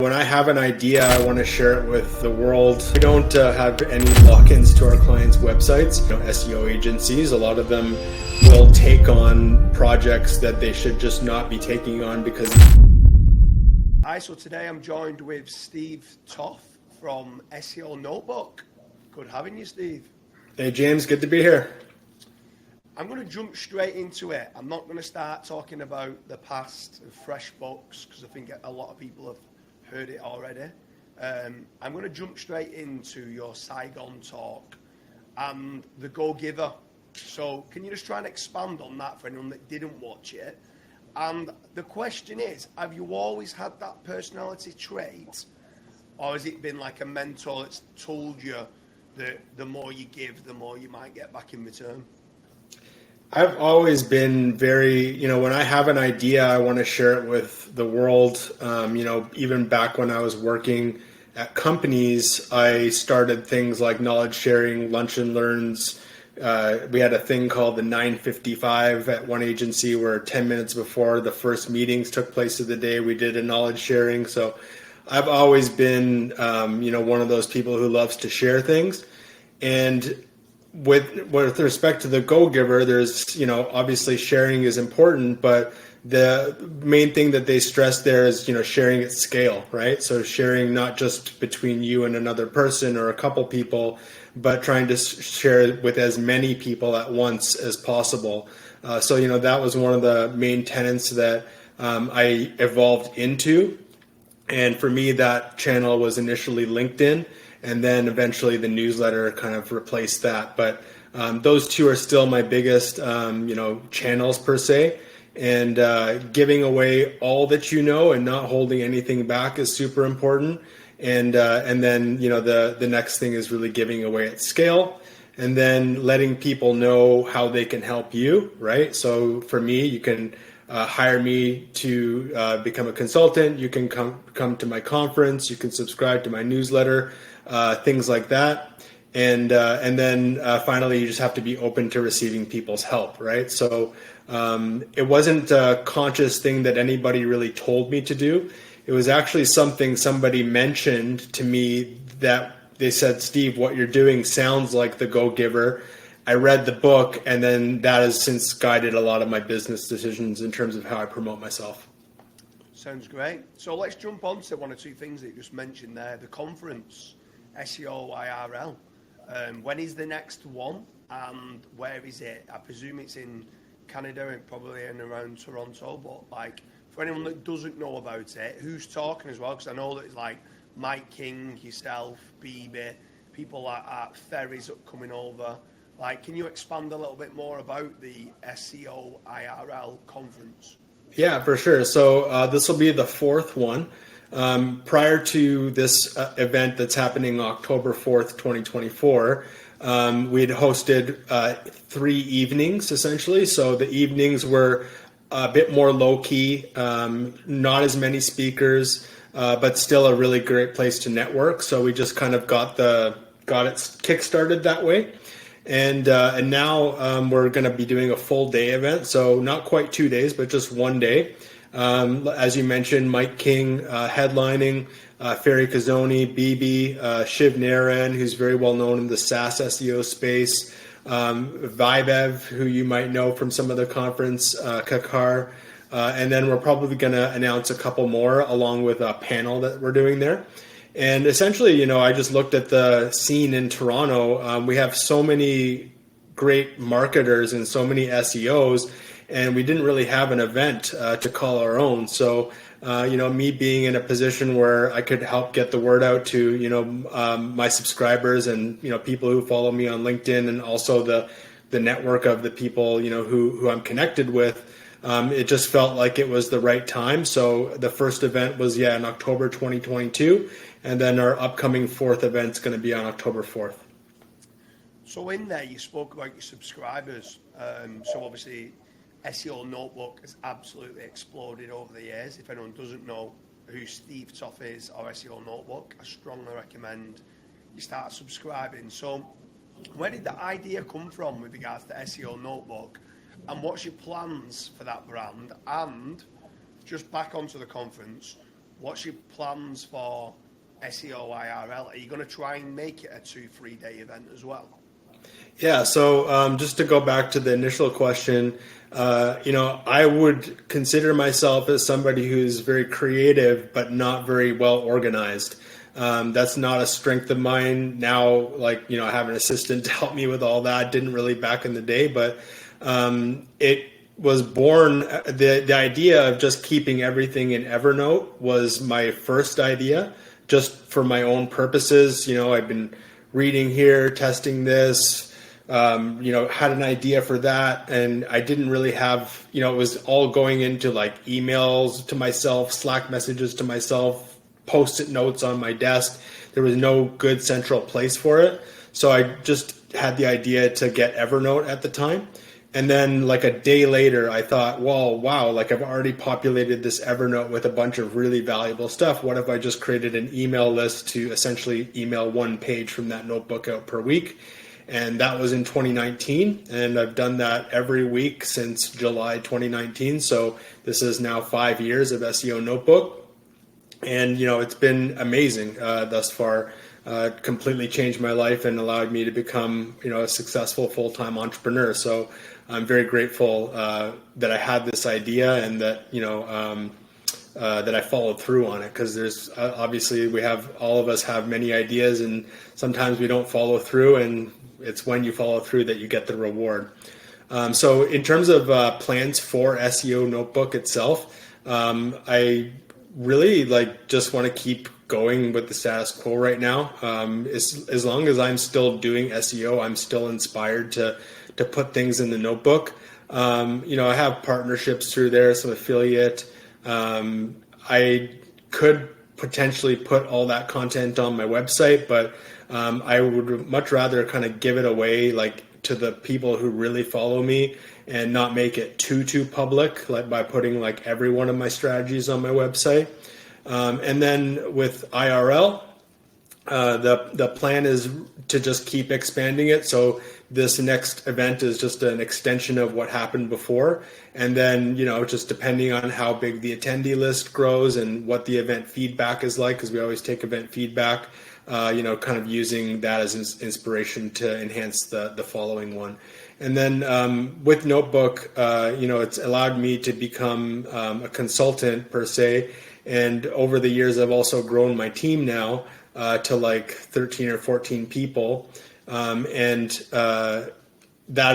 When I have an idea, I want to share it with the world. We don't have any lock-ins to our clients' websites. SEO agencies, a lot of them will take on projects that they should just not be taking on because... Hi, so today I'm joined with Steve Toth from SEO Notebook. Good having you, Steve. Hey, James, good to be here. I'm going to jump straight into it. I'm not going to start talking about the past of fresh books because I think a lot of people have heard it already. I'm going to jump straight into your Saigon talk and the Go Giver. So can you just try and expand on that for anyone that didn't watch it? And the question is, have you always had that personality trait, or has it been like a mentor that's told you that the more you give, the more you might get back in return? I've always been very, when I have an idea, I want to share it with the world. Even back when I was working at companies, I started things like knowledge sharing, lunch and learns. We had a thing called the 9:55 at one agency where 10 minutes before the first meetings took place of the day, we did a knowledge sharing. So I've always been, one of those people who loves to share things. And with respect to the Go Giver, there's, obviously sharing is important, but the main thing that they stress there is, sharing at scale, right? So sharing not just between you and another person or a couple people, but trying to share it with as many people at once as possible. So that was one of the main tenets that I evolved into. And for me, that channel was initially LinkedIn, and then eventually the newsletter kind of replaced that. But those two are still my biggest, channels per se. And giving away all that you know and not holding anything back is super important. And then the next thing is really giving away at scale, and then letting people know how they can help you, right? So for me, you can hire me to become a consultant. You can come to my conference. You can subscribe to my newsletter. Things like that. And then finally, you just have to be open to receiving people's help, right? So it wasn't a conscious thing that anybody really told me to do. It was actually something somebody mentioned to me that they said, Steve, what you're doing sounds like the Go Giver. I read the book, and then that has since guided a lot of my business decisions in terms of how I promote myself. Sounds great. So let's jump on to one or two things that you just mentioned there. The conference, SEO IRL. When is the next one, and where is it? I presume it's in Canada and probably in around Toronto, but for anyone that doesn't know about it, who's talking as well? Because I know that it's like Mike King, yourself, BB, people like Ferry's coming over. Can you expand a little bit more about the SEO IRL conference? Yeah, for sure. So this will be the fourth one. Prior to this event that's happening October 4th, 2024, we had hosted 3 evenings, essentially. So the evenings were a bit more low-key, not as many speakers, but still a really great place to network. So we just kind of got it kickstarted that way. And now we're going to be doing a full day event. So not quite 2 days, but just 1 day. As you mentioned, Mike King headlining, Ferry Kazoni, BB, Shiv Narayan, who's very well known in the SaaS SEO space, Vibev, who you might know from some of the conference, Kakar, and then we're probably going to announce a couple more along with a panel that we're doing there. And essentially, I just looked at the scene in Toronto. We have so many great marketers and so many SEOs, and we didn't really have an event to call our own. So, me being in a position where I could help get the word out to, my subscribers and, people who follow me on LinkedIn, and also the network of the people, who I'm connected with, it just felt like it was the right time. So the first event was, in October 2022, and then our upcoming 4th event is going to be on October 4th. So in there, you spoke about your subscribers. So obviously, SEO Notebook has absolutely exploded over the years. If anyone doesn't know who Steve Toth is or SEO Notebook, I strongly recommend you start subscribing. So where did the idea come from with regards to SEO Notebook, and what's your plans for that brand? And just back onto the conference, What's your plans for SEO IRL? Are you going to try and make it a 2-3 day event as well? Yeah, so just to go back to the initial question, I would consider myself as somebody who's very creative but not very well organized. That's not a strength of mine now. Like, I have an assistant to help me with all that. Didn't really back in the day, but it was born. The idea of just keeping everything in Evernote was my first idea, just for my own purposes. I've been reading here, testing this. Had an idea for that, and I didn't really have, it was all going into like emails to myself, Slack messages to myself, Post-it notes on my desk. There was no good central place for it. So I just had the idea to get Evernote at the time. And then like a day later, I thought, well, wow, like I've already populated this Evernote with a bunch of really valuable stuff. What if I just created an email list to essentially email one page from that notebook out per week? And that was in 2019, and I've done that every week since July 2019. So this is now 5 years of SEO Notebook, and it's been amazing thus far. Completely changed my life and allowed me to become a successful full-time entrepreneur. So I'm very grateful that I had this idea and that that I followed through on it, because there's obviously all of us have many ideas, and sometimes we don't follow through, and it's when you follow through that you get the reward. So in terms of plans for SEO Notebook itself, I really just want to keep going with the status quo right now. As long as I'm still doing SEO, I'm still inspired to put things in the notebook. I have partnerships through there, some affiliate. I could potentially put all that content on my website, but I would much rather kind of give it away to the people who really follow me and not make it too public, by putting every one of my strategies on my website. And then with IRL, the plan is to just keep expanding it. So this next event is just an extension of what happened before. And then, just depending on how big the attendee list grows and what the event feedback is like, because we always take event feedback, kind of using that as inspiration to enhance the following one. And then with Notebook, it's allowed me to become a consultant per se. And over the years, I've also grown my team now to 13 or 14 people. That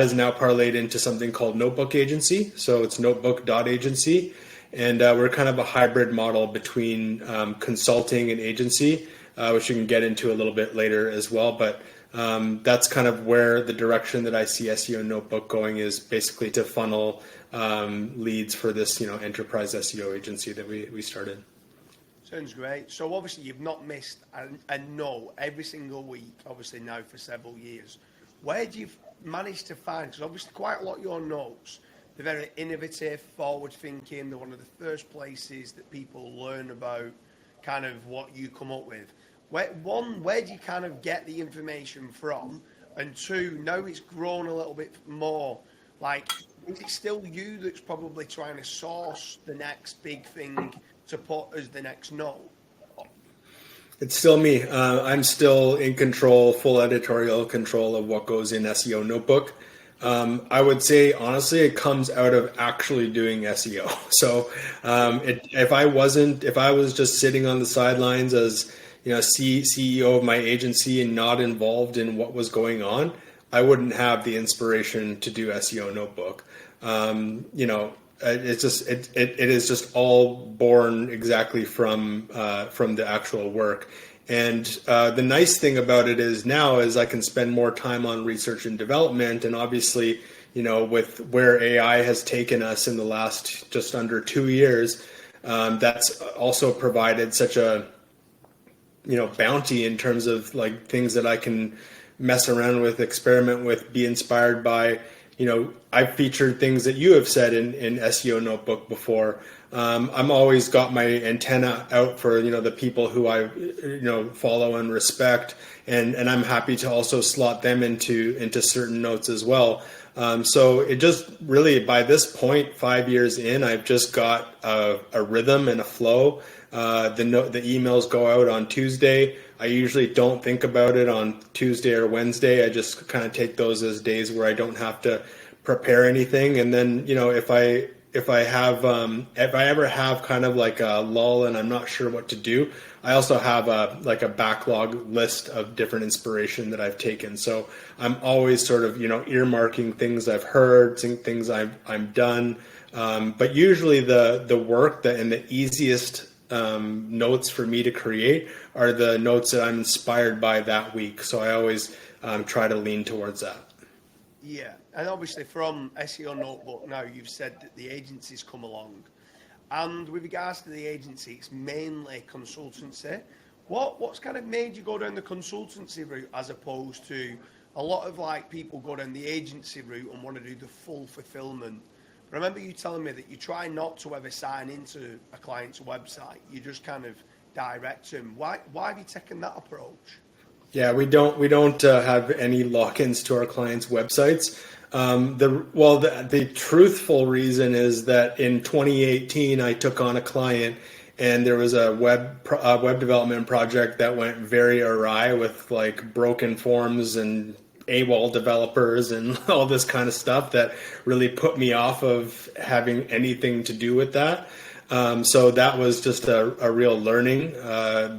is now parlayed into something called Notebook Agency. So it's notebook.agency. And we're kind of a hybrid model between consulting and agency, which you can get into a little bit later as well. But that's kind of where the direction that I see SEO Notebook going, is basically to funnel leads for this, enterprise SEO agency that we started. Sounds great. So obviously you've not missed a no every single week, obviously now for several years. Where do you manage to find, because obviously quite a lot of your notes, they're very innovative, forward thinking, they're one of the first places that people learn about kind of what you come up with. Where do you kind of get the information from? And two, now it's grown a little bit more, is it still you that's probably trying to source the next big thing to put as the next note? It's still me. I'm still in control, full editorial control of what goes in SEO Notebook. I would say, honestly, it comes out of actually doing SEO. So if I was just sitting on the sidelines as CEO of my agency and not involved in what was going on, I wouldn't have the inspiration to do SEO Notebook. It's just it is just all born exactly from the actual work. And the nice thing about it is now is I can spend more time on research and development, and obviously, with where AI has taken us in the last just under 2 years, that's also provided such a bounty in terms of things that I can mess around with, experiment with, be inspired by. I've featured things that you have said in SEO Notebook before. I'm always got my antenna out for, the people who I, follow and respect. And I'm happy to also slot them into certain notes as well. So it just really, by this point, 5 years in, I've just got a rhythm and a flow. The emails go out on Tuesday. I usually don't think about it on Tuesday or Wednesday. I just kind of take those as days where I don't have to prepare anything. And then, if I ever have kind of like a lull and I'm not sure what to do, I also have a backlog list of different inspiration that I've taken. So I'm always sort of, earmarking things I've heard, things I'm done. But usually the work and the easiest notes for me to create are the notes that I'm inspired by that week. So I always try to lean towards that. Yeah, and obviously from SEO Notebook now, you've said that the agencies come along. And with regards to the agency, it's mainly consultancy. What's kind of made you go down the consultancy route as opposed to a lot of people go down the agency route and want to do the full fulfillment? I remember you telling me that you try not to ever sign into a client's website. You just kind of direct them. Why have you taken that approach? Yeah, we don't have any lock-ins to our clients' websites. The truthful reason is that in 2018 I took on a client, and there was a web development project that went very awry with broken forms and AWOL developers and all this kind of stuff that really put me off of having anything to do with that. So that was just a real learning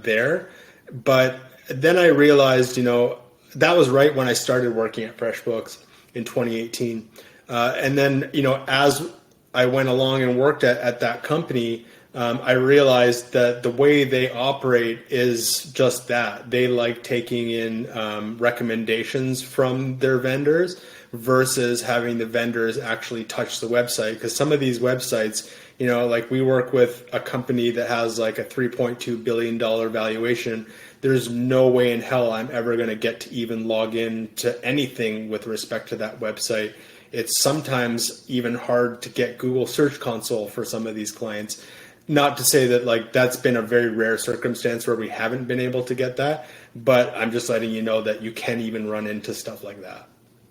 there. But then I realized, that was right when I started working at FreshBooks in 2018. And then, as I went along and worked at that company, I realized that the way they operate is just that. They like taking in recommendations from their vendors versus having the vendors actually touch the website. Because some of these websites, we work with a company that has a $3.2 billion valuation. There's no way in hell I'm ever going to get to even log in to anything with respect to that website. It's sometimes even hard to get Google Search Console for some of these clients. Not to say that that's been a very rare circumstance where we haven't been able to get that, but I'm just letting you know that you can even run into stuff like that.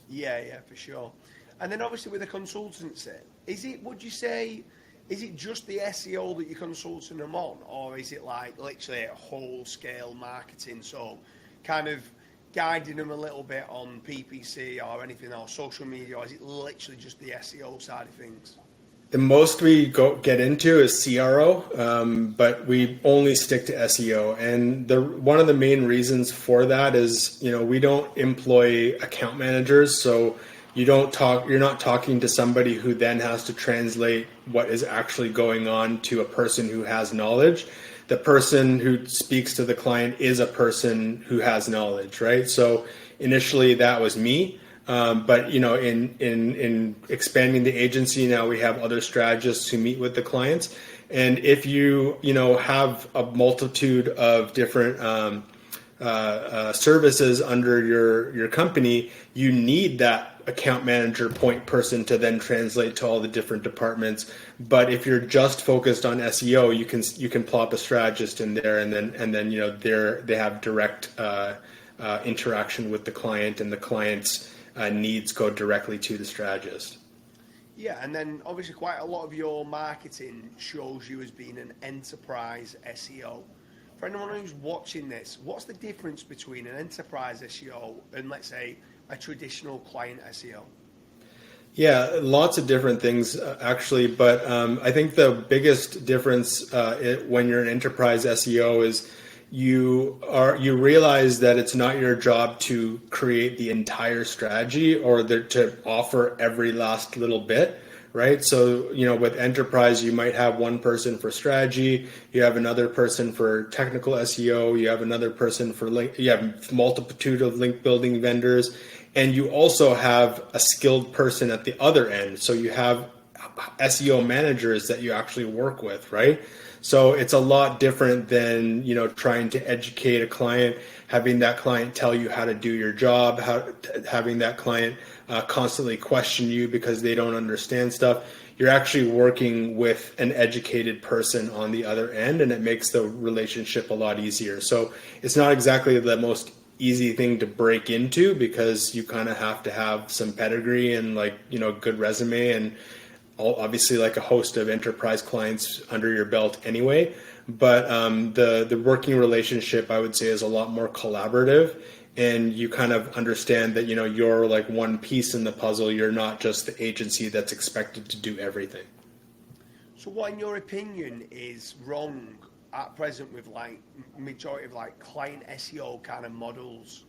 Yeah, for sure. And then obviously with the consultancy, is it just the SEO that you're consulting them on, or is it literally a whole scale marketing? So kind of guiding them a little bit on PPC or anything else, social media, or is it literally just the SEO side of things? The most we get into is CRO, but we only stick to SEO. And one of the main reasons for that is, we don't employ account managers. So you're not talking to somebody who then has to translate what is actually going on to a person who has knowledge. The person who speaks to the client is a person who has knowledge, right? So initially that was me. But in expanding the agency now, we have other strategists who meet with the clients. And if you have a multitude of different services under your company, you need that account manager point person to then translate to all the different departments. But if you're just focused on SEO, you can plop a strategist in there, and then they have direct interaction with the client, and the client's needs go directly to the strategist. Yeah, and then obviously quite a lot of your marketing shows you as being an enterprise SEO. For anyone who's watching this, what's the difference between an enterprise SEO and, let's say, a traditional client SEO? Yeah, lots of different things actually, but I think the biggest difference when you're an enterprise SEO is you realize that it's not your job to create the entire strategy or to offer every last little bit, right? So, with enterprise, you might have one person for strategy, you have another person for technical SEO, you have another person for link, you have multitude of link building vendors, and you also have a skilled person at the other end. So you have SEO managers that you actually work with, right? So it's a lot different than, trying to educate a client, having that client tell you how to do your job, having that client constantly question you because they don't understand stuff. You're actually working with an educated person on the other end, and it makes the relationship a lot easier. So it's not exactly the most easy thing to break into because you kind of have to have some pedigree and good resume and obviously a host of enterprise clients under your belt anyway. but the working relationship, I would say, is a lot more collaborative, and you kind of understand that, you're like one piece in the puzzle. You're not just the agency that's expected to do everything. So what, in your opinion, is wrong at present with like majority of like client SEO kind of models?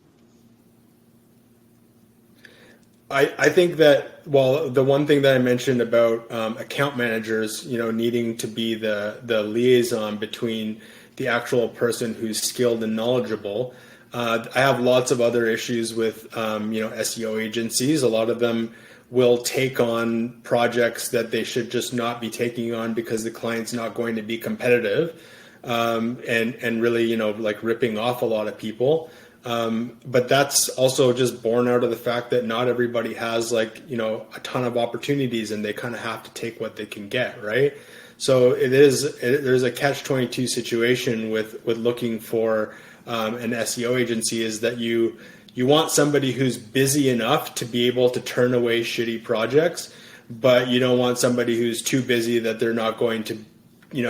I think that, well, the one thing that I mentioned about account managers, needing to be the liaison between the actual person who's skilled and knowledgeable. I have lots of other issues with, SEO agencies. A lot of them will take on projects that they should just not be taking on because the client's not going to be competitive, and really, like ripping off a lot of people. But that's also just born out of the fact that not everybody has like, a ton of opportunities, and they kind of have to take what they can get, right? So there's a catch-22 situation with looking for an SEO agency, is that you want somebody who's busy enough to be able to turn away shitty projects, but you don't want somebody who's too busy that they're not going to,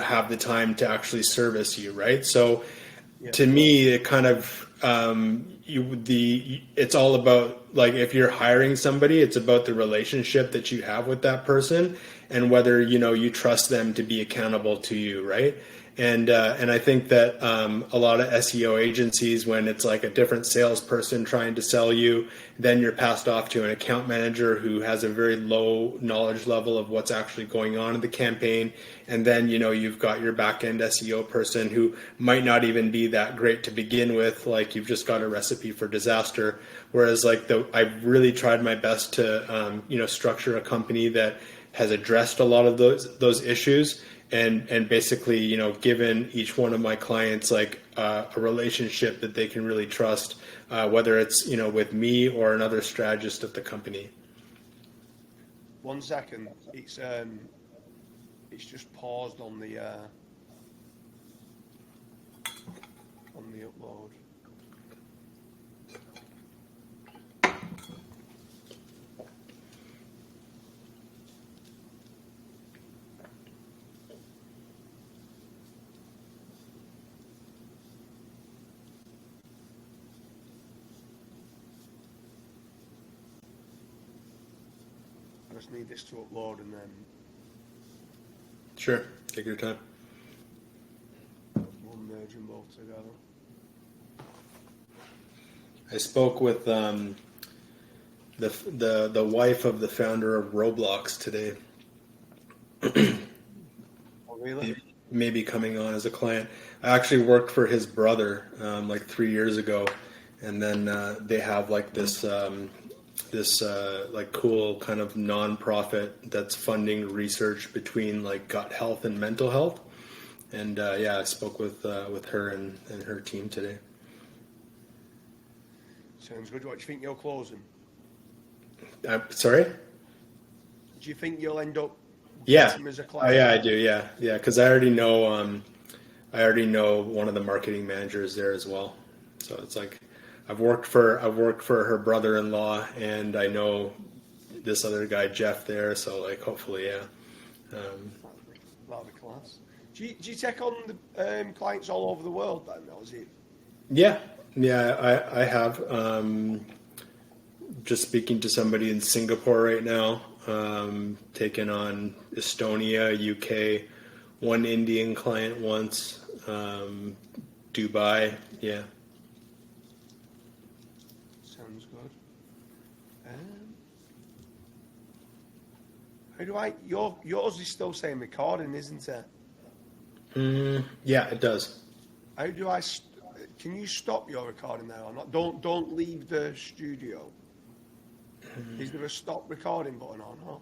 have the time to actually service you, right? So to me, it kind of, it's all about, like, if you're hiring somebody, it's about the relationship that you have with that person, and whether, you trust them to be accountable to you, right? And I think that a lot of SEO agencies, when it's like a different salesperson trying to sell you, then you're passed off to an account manager who has a very low knowledge level of what's actually going on in the campaign. And then, you've got your back end SEO person who might not even be that great to begin with. Like, you've just got a recipe for disaster. Whereas like I've really tried my best to, structure a company that has addressed a lot of those issues, and basically, given each one of my clients like a relationship that they can really trust, whether it's, with me or another strategist at the company. 1 second, it's just paused on the upload. I just need this to upload and then Sure, take your time. we'll merge them both together. I spoke with the wife of the founder of Roblox today. Oh, really? Maybe coming on as a client. I actually worked for his brother like 3 years ago, and then they have like this like cool kind of nonprofit that's funding research between like gut health and mental health. And I spoke with her and her team today. Sounds good. What do you think you're closing? Sorry? Do you think you'll end up Yeah. getting him as a client? Oh, yeah, I do. Yeah, because I already know one of the marketing managers there as well. So it's like I've worked for her brother-in-law, and I know this other guy Jeff there. So like hopefully, yeah. That'll be class. Do you take on the clients all over the world then, or is it? Yeah, I have. Just speaking to somebody in Singapore right now, taking on Estonia, UK, one Indian client once, Dubai, yeah. Sounds good. How do I? Yours is still saying recording, isn't it? Yeah, it does. How do I? Can you stop your recording now or not? Don't leave the studio. Is there a stop recording button on? Huh?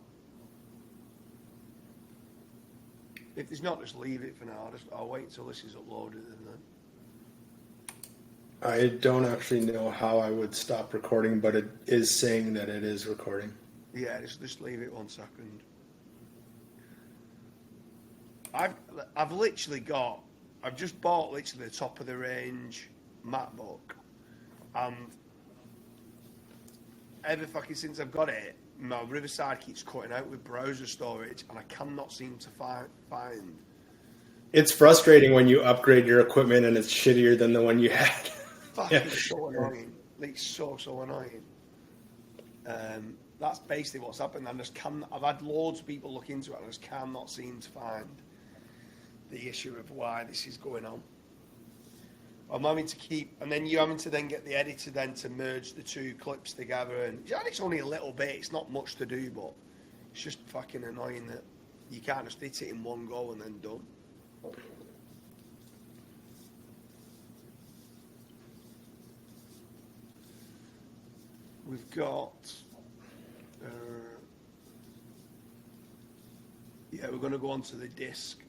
If there's not, just leave it for now. I'll wait until this is uploaded and then. I don't actually know how I would stop recording, but it is saying that it is recording. Yeah, just leave it 1 second. I've just bought literally the top of the range MacBook, and ever fucking since I've got it, my Riverside keeps cutting out with browser storage, and I cannot seem to find It's frustrating when you upgrade your equipment and it's shittier than the one you had. Fucking so annoying. Like so annoying. That's basically what's happened. I've had loads of people look into it and I just cannot seem to find the issue of why this is going on. I'm having to keep, and then you're having to then get the editor then to merge the two clips together, and it's only a little bit, it's not much to do, but it's just fucking annoying that you can't just hit it in one go and then done. We've got, we're going to go on to the disc.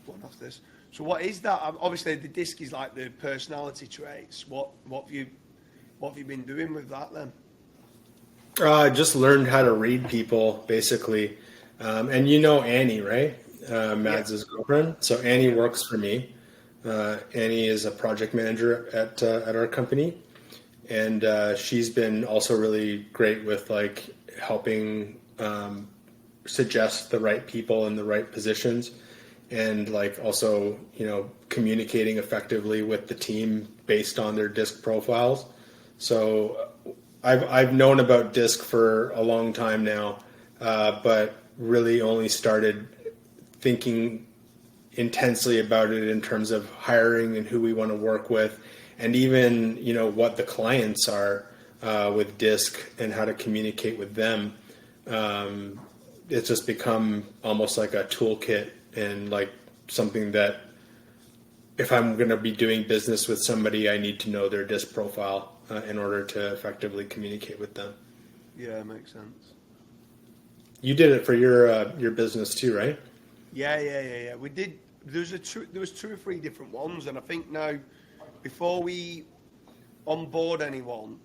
One off this. So what is that? Obviously, the disc is like the personality traits. What have you been doing with that then? I just learned how to read people, basically. And you know Annie, right? Mads' girlfriend. So Annie works for me. Annie is a project manager at our company, and she's been also really great with like helping suggest the right people in the right positions, and like also, you know, communicating effectively with the team based on their disc profiles. So I've known about disc for a long time now, but really only started thinking intensely about it in terms of hiring and who we want to work with, and even, you know, what the clients are with disc and how to communicate with them. It's just become almost like a toolkit, and like something that if I'm going to be doing business with somebody, I need to know their disc profile in order to effectively communicate with them. Yeah, makes sense. You did it for your business too, right? Yeah. We did. There was two or three different ones, and I think now, before we onboard anyone,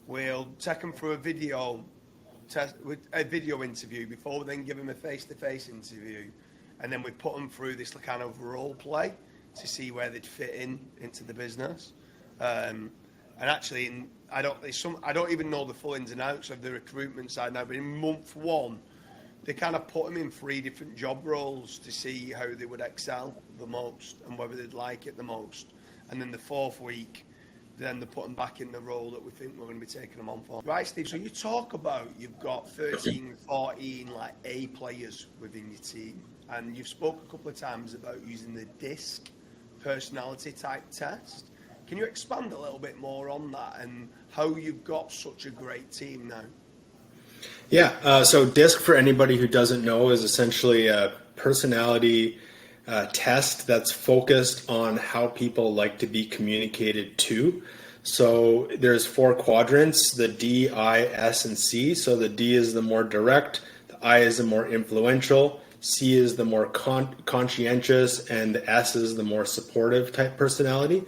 we'll take them through a video test, with a video interview before we then give them a face-to-face interview, and then we put them through this kind of role play to see where they'd fit into the business. And actually, I don't even know the full ins and outs of the recruitment side now, but in month one, they kind of put them in 3 different job roles to see how they would excel the most and whether they'd like it the most. And then the 4th week, then they put them back in the role that we think we're going to be taking them on for. Right, Steve, so you talk about you've got 13, 14 like A players within your team, and you've spoke a couple of times about using the DISC personality type test. Can you expand a little bit more on that and how you've got such a great team now? Yeah, so DISC, for anybody who doesn't know, is essentially a personality test that's focused on how people like to be communicated to. So there's 4 quadrants: the D, I, S, and C. So the D is the more direct, the I is the more influential, C is the more conscientious, and the S is the more supportive type personality.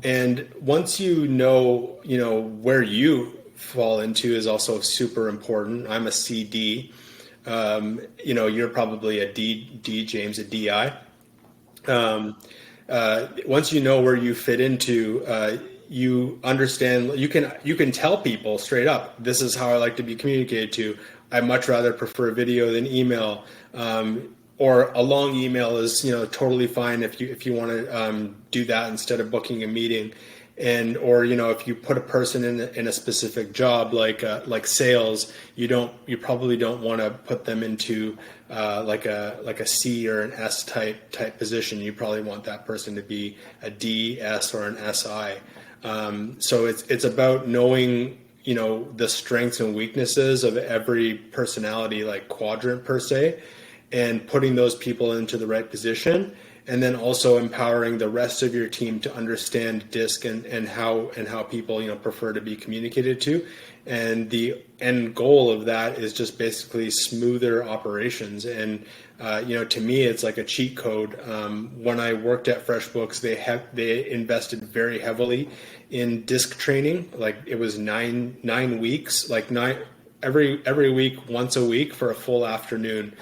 And once you know where you fall into is also super important. I'm a CD. You're probably a D, James, a DI. Once you know where you fit into, you understand. You can tell people straight up, this is how I like to be communicated to. I much rather prefer video than email. Or a long email is totally fine if you want to do that instead of booking a meeting. And or if you put a person in a specific job like sales, you probably don't want to put them into like a C or an S type position. You probably want that person to be a D, S, or an SI. So it's about knowing the strengths and weaknesses of every personality like quadrant per se, and putting those people into the right position. And then also empowering the rest of your team to understand DISC and how people prefer to be communicated to, and the end goal of that is just basically smoother operations. And to me, it's like a cheat code. When I worked at FreshBooks, they invested very heavily in DISC training. Like it was nine weeks, every week, once a week for a full afternoon,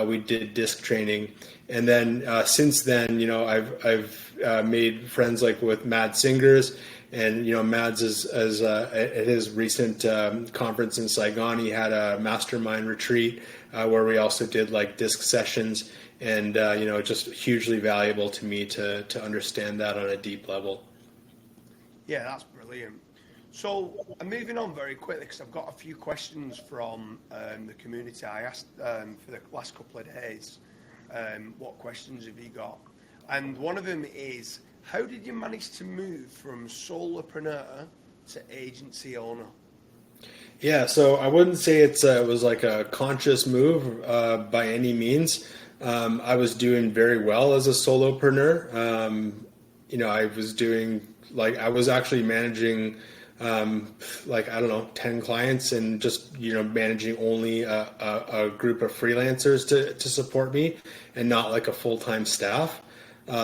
we did DISC training. And then since then, I've made friends like with Mads Singers, and Mads is at his recent conference in Saigon. He had a mastermind retreat where we also did like DISC sessions, and just hugely valuable to me to understand that on a deep level. Yeah, that's brilliant. So I'm moving on very quickly because I've got a few questions from the community. I asked for the last couple of days, what questions have you got? And one of them is, how did you manage to move from solopreneur to agency owner? Yeah, so I wouldn't say it was like a conscious move by any means. I was doing very well as a solopreneur. I was doing I was actually managing I don't know, 10 clients and just managing only a group of freelancers to support me and not like a full-time staff.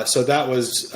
So that was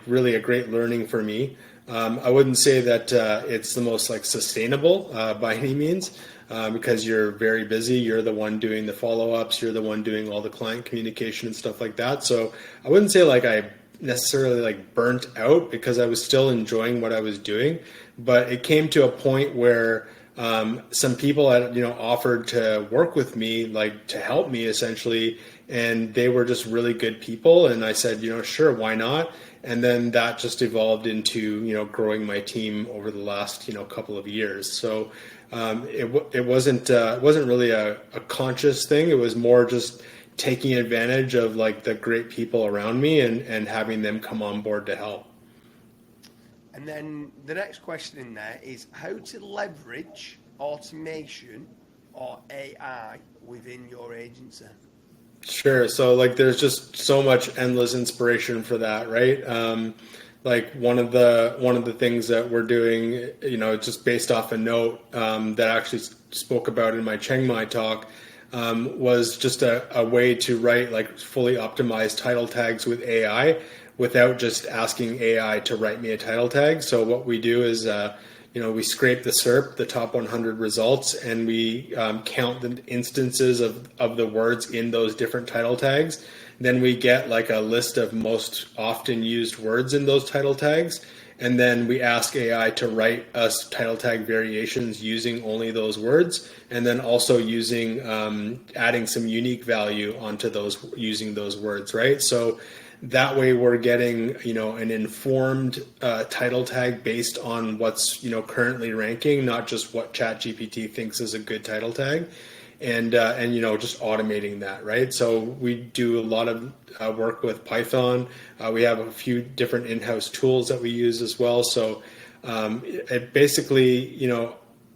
really a great learning for me. I wouldn't say that it's the most sustainable by any means, because you're very busy. You're the one doing the follow-ups. You're the one doing all the client communication and stuff like that. So I wouldn't say I necessarily burnt out, because I was still enjoying what I was doing. But it came to a point where some people had offered to work with me, to help me essentially, and they were just really good people. And I said, sure, why not? And then that just evolved into growing my team over the last couple of years. So it wasn't really a conscious thing. It was more just taking advantage of the great people around me and having them come on board to help. And then the next question in there is how to leverage automation or AI within your agency. Sure. So there's just so much endless inspiration for that, right? One of the things that we're doing, just based off a note that I actually spoke about in my Chiang Mai talk, was just a way to write fully optimized title tags with AI without just asking AI to write me a title tag. So what we do is we scrape the SERP, the top 100 results, and we count the instances of the words in those different title tags. Then we get a list of most often used words in those title tags. And then we ask AI to write us title tag variations using only those words. And then also using, adding some unique value onto those, using those words, right? So that way we're getting, an informed title tag based on what's, currently ranking, not just what ChatGPT thinks is a good title tag, and just automating that, right? So we do a lot of work with Python. We have a few different in-house tools that we use as well. So it basically,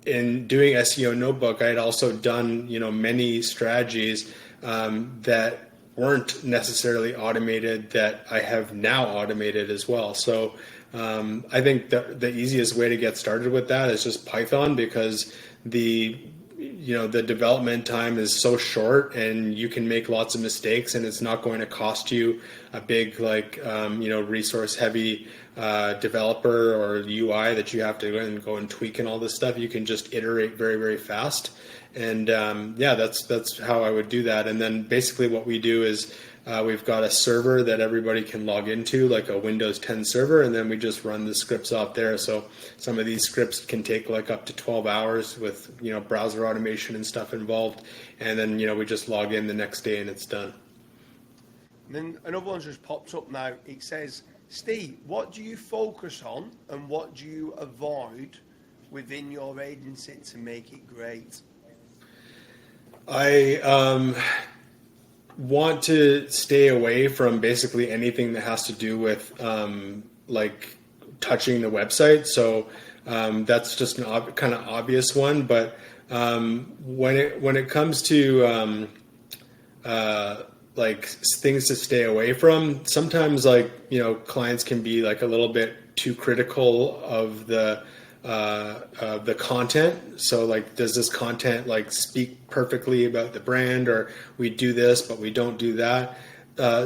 in doing SEO Notebook, I had also done, many strategies that weren't necessarily automated that I have now automated as well. So I think the easiest way to get started with that is just Python, because the development time is so short and you can make lots of mistakes, and it's not going to cost you a big resource heavy developer or UI that you have to go and tweak and all this stuff. You can just iterate very, very fast. And that's how I would do that. And then basically what we do is we've got a server that everybody can log into, like a Windows 10 server, and then we just run the scripts out there. So some of these scripts can take up to 12 hours with browser automation and stuff involved. And then we just log in the next day and it's done. And then another one just popped up now. It says, Steve, what do you focus on and what do you avoid within your agency to make it great? I want to stay away from basically anything that has to do with touching the website. So that's just an kind of obvious one. But when it comes to things to stay away from, sometimes clients can be a little bit too critical of the content. So does this content speak perfectly about the brand, or we do this but we don't do that?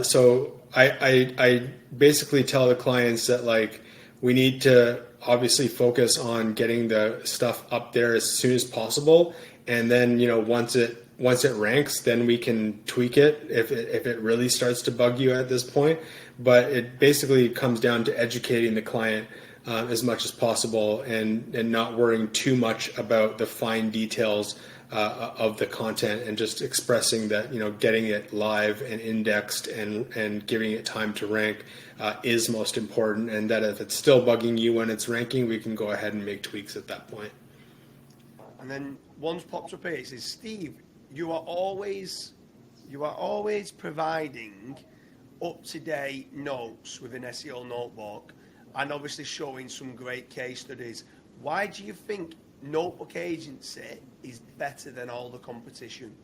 So I basically tell the clients that we need to obviously focus on getting the stuff up there as soon as possible, and then once it ranks, then we can tweak it if it really starts to bug you at this point. But it basically comes down to educating the client as much as possible, and not worrying too much about the fine details of the content, and just expressing that, getting it live and indexed and giving it time to rank is most important, and that if it's still bugging you when it's ranking, we can go ahead and make tweaks at that point. And then one's popped up here. It says, Steve, you are always providing up-to-date notes with an SEO notebook, and obviously showing some great case studies. Why do you think Notebook Agency is better than all the competition?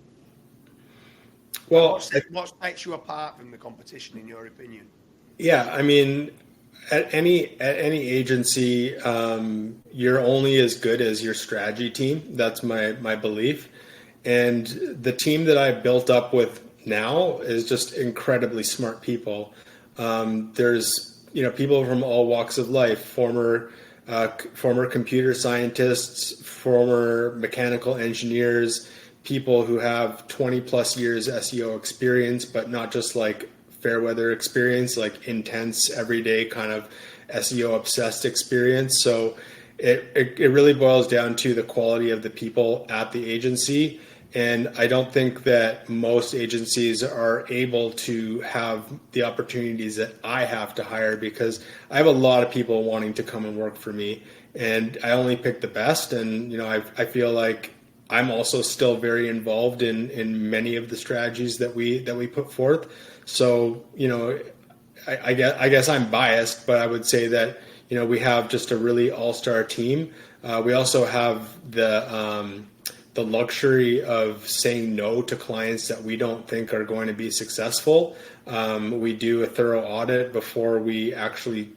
Well, what sets you apart from the competition, in your opinion? Yeah, I mean, at any agency, you're only as good as your strategy team. That's my belief. And the team that I built up with now is just incredibly smart people. There's people from all walks of life, former computer scientists, former mechanical engineers, people who have 20 plus years SEO experience, but not just like fair weather experience, like intense everyday kind of SEO obsessed experience. So it really boils down to the quality of the people at the agency. And I don't think that most agencies are able to have the opportunities that I have to hire, because I have a lot of people wanting to come and work for me, and I only pick the best. And I feel like I'm also still very involved in many of the strategies that we put forth. So I guess I'm biased, but I would say that we have just a really all-star team. We also have the luxury of saying no to clients that we don't think are going to be successful. We do a thorough audit before we actually,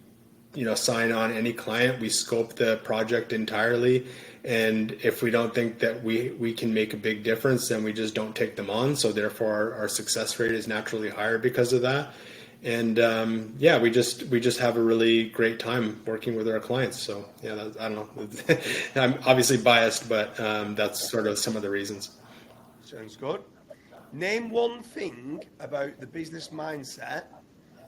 sign on any client. We scope the project entirely. And if we don't think that we can make a big difference, then we just don't take them on. So therefore our success rate is naturally higher because of that. And we just have a really great time working with our clients. So I don't know. I'm obviously biased, but that's sort of some of the reasons. Sounds good. Name one thing about the business mindset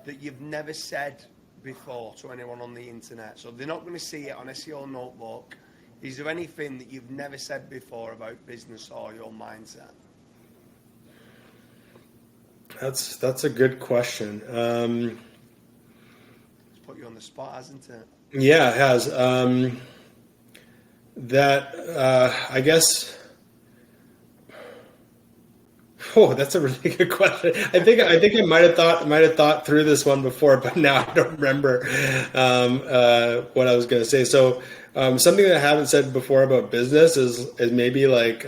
that you've never said before to anyone on the internet. So they're not going to see it on SEO Notebook. Is there anything that you've never said before about business or your mindset? That's a good question. It's put you on the spot, hasn't it? Yeah, it has. I guess. Oh, that's a really good question. I think I might have thought through this one before, but now I don't remember what I was going to say. So something that I haven't said before about business is maybe like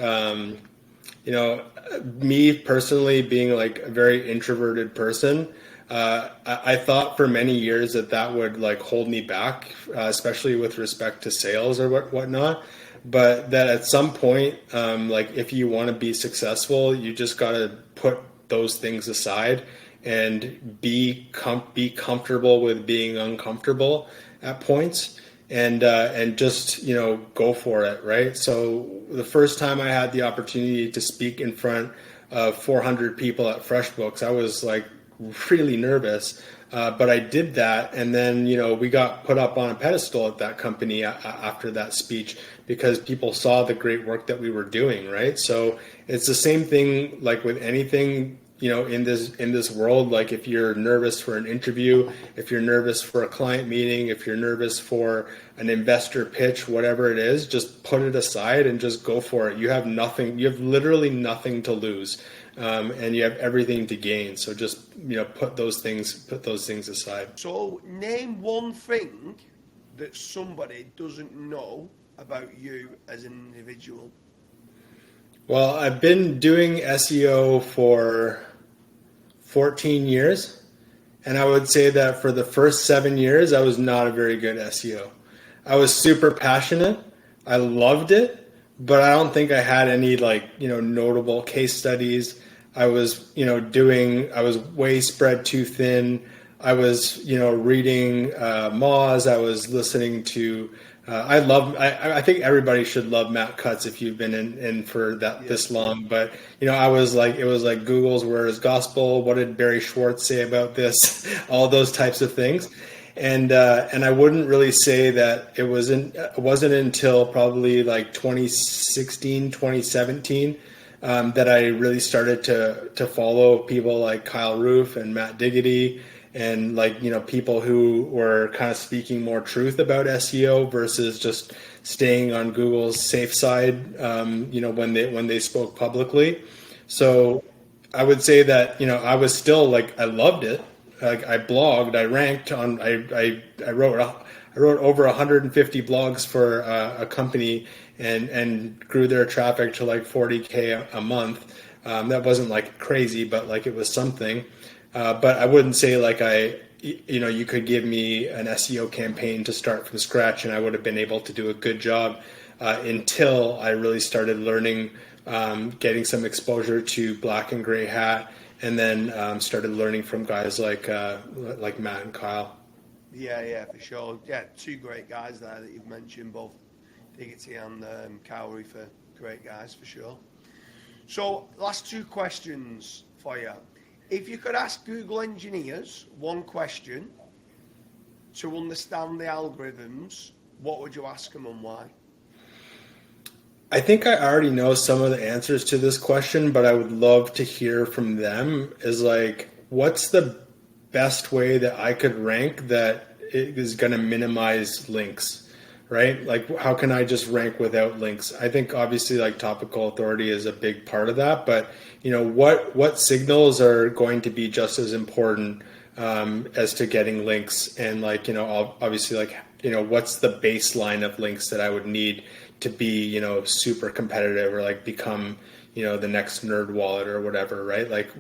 me personally being like a very introverted person. I thought for many years that would like hold me back, especially with respect to sales or whatnot. But that at some point, like if you want to be successful, you just got to put those things aside and be comfortable with being uncomfortable at points, and just go for it, right? So the first time I had the opportunity to speak in front of 400 people at FreshBooks, I was like really nervous, but I did that, and then we got put up on a pedestal at that company after that speech, because people saw the great work that we were doing, right? So it's the same thing like with anything in this world. Like if you're nervous for an interview, if you're nervous for a client meeting, if you're nervous for an investor pitch, whatever it is, just put it aside and just go for it. You have literally nothing to lose, and you have everything to gain. So just put those things aside. So name one thing that somebody doesn't know about you as an individual. Well, I've been doing SEO for 14 years, and I would say that for the first 7 years, I was not a very good SEO. I was super passionate. I loved it, but I don't think I had any notable case studies. I was way spread too thin. I was, reading Moz. I was listening to, I think everybody should love Matt Cutts if you've been in for this long. But, it was like Google's Where is Gospel? What did Barry Schwartz say about this? All those types of things. And I wouldn't really say that it wasn't until probably like 2016, 2017 that I really started to follow people like Kyle Roof and Matt Diggity, and like, people who were kind of speaking more truth about SEO versus just staying on Google's safe side, when they spoke publicly. So I would say that, I was still like, I loved it. Like, I blogged, I ranked on, I wrote over 150 blogs for a company, and grew their traffic to like 40K a month. That wasn't like crazy, but like it was something. But I wouldn't say like you could give me an SEO campaign to start from scratch and I would have been able to do a good job until I really started learning, getting some exposure to black and gray hat, and then started learning from guys like Matt and Kyle. Yeah, for sure. Yeah, two great guys there that you've mentioned, both Diggity and Kyle Roof are great guys for sure. So, last two questions for you. If you could ask Google engineers one question to understand the algorithms, what would you ask them and why? I think I already know some of the answers to this question, but I would love to hear from them. Is like, what's the best way that I could rank that is going to minimize links, right? Like, how can I just rank without links? I think obviously like topical authority is a big part of that, but what signals are going to be just as important as to getting links, and like, obviously like, what's the baseline of links that I would need to be, super competitive, or like become, the next nerd wallet or whatever, right? Like,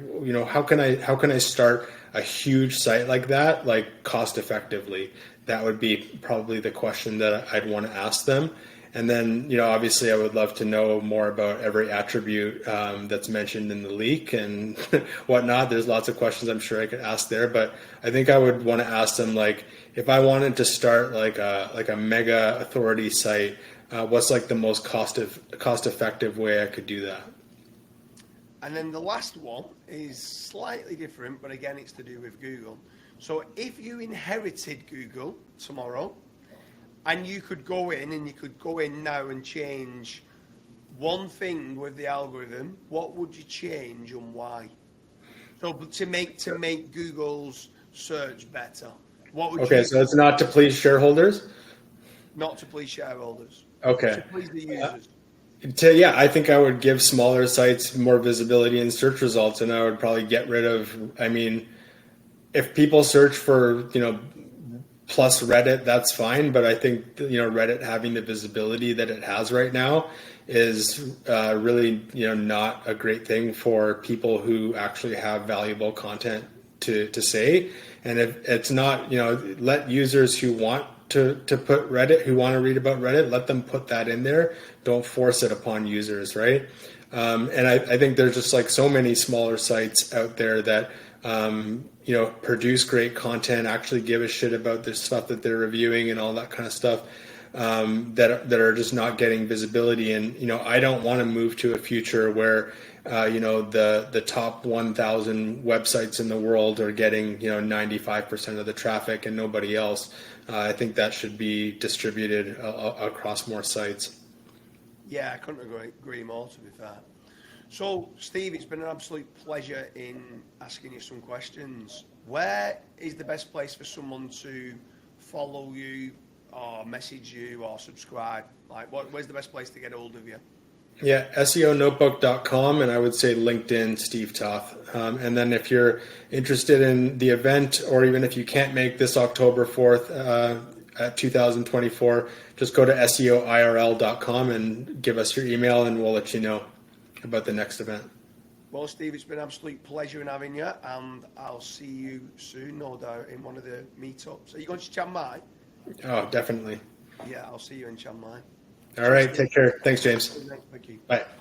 how can I start a huge site like that, like cost effectively? That would be probably the question that I'd want to ask them. And then, obviously I would love to know more about every attribute that's mentioned in the leak and whatnot. There's lots of questions I'm sure I could ask there, but I think I would want to ask them, like, if I wanted to start like a mega authority site, what's like the most cost effective way I could do that? And then the last one is slightly different, but again, it's to do with Google. So if you inherited Google tomorrow, and you could go in now and change one thing with the algorithm, what would you change and why? So to make Google's search better, what would you? So it's not to please shareholders? Not to please shareholders. Okay. To please the users. I think I would give smaller sites more visibility in search results, and I would probably get rid of, if people search for, plus Reddit, that's fine. But I think, Reddit having the visibility that it has right now is really, not a great thing for people who actually have valuable content to say. And if it's not, let users who want to put Reddit, who want to read about Reddit, let them put that in there. Don't force it upon users, right? And I think there's just like so many smaller sites out there that produce great content, actually give a shit about the stuff that they're reviewing and all that kind of stuff, that are just not getting visibility. And I don't want to move to a future where the top 1,000 websites in the world are getting 95% of the traffic and nobody else. I think that should be distributed across more sites. Yeah, I couldn't agree more, to be fair. So, Steve, it's been an absolute pleasure in asking you some questions. Where is the best place for someone to follow you or message you or subscribe? Like, where's the best place to get hold of you? Yeah, SEOnotebook.com, and I would say LinkedIn, Steve Toth. And then if you're interested in the event, or even if you can't make this October 4th at 2024, just go to SEOIRL.com and give us your email, and we'll let you know about the next event. Well, Steve, it's been an absolute pleasure in having you, and I'll see you soon, no doubt, in one of the meetups. Are you going to Chiang Mai? Oh, definitely. Yeah, I'll see you in Chiang Mai. All right, take care. Thanks, James. Thank you. Bye.